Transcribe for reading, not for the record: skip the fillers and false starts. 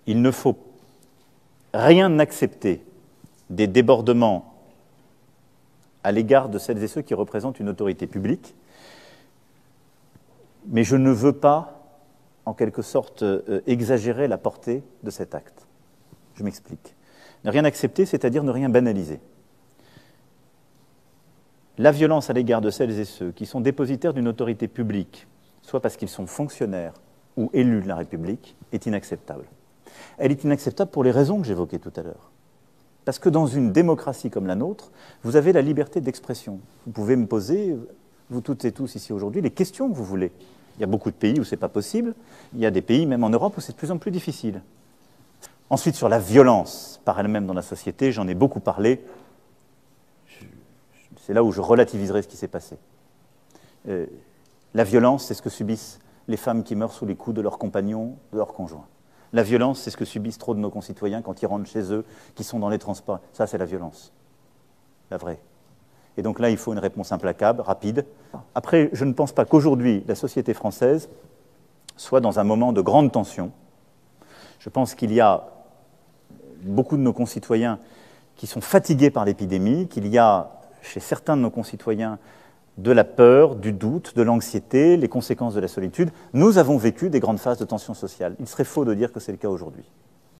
il ne faut rien accepter des débordements à l'égard de celles et ceux qui représentent une autorité publique, mais je ne veux pas, en quelque sorte, exagérer la portée de cet acte. Je m'explique. Ne rien accepter, c'est-à-dire ne rien banaliser. La violence à l'égard de celles et ceux qui sont dépositaires d'une autorité publique, soit parce qu'ils sont fonctionnaires ou élus de la République, est inacceptable. Elle est inacceptable pour les raisons que j'évoquais tout à l'heure. Parce que dans une démocratie comme la nôtre, vous avez la liberté d'expression. Vous pouvez me poser, vous toutes et tous ici aujourd'hui, les questions que vous voulez. Il y a beaucoup de pays où ce n'est pas possible. Il y a des pays, même en Europe, où c'est de plus en plus difficile. Ensuite, sur la violence par elle-même dans la société, j'en ai beaucoup parlé. C'est là où je relativiserai ce qui s'est passé. La violence, c'est ce que subissent les femmes qui meurent sous les coups de leurs compagnons, de leurs conjoints. La violence, c'est ce que subissent trop de nos concitoyens quand ils rentrent chez eux, qui sont dans les transports. Ça, c'est la violence, la vraie. Et donc là, il faut une réponse implacable, rapide. Après, je ne pense pas qu'aujourd'hui, la société française soit dans un moment de grande tension. Je pense qu'il y a beaucoup de nos concitoyens qui sont fatigués par l'épidémie, qu'il y a chez certains de nos concitoyens de la peur, du doute, de l'anxiété, les conséquences de la solitude. Nous avons vécu des grandes phases de tension sociale. Il serait faux de dire que c'est le cas aujourd'hui.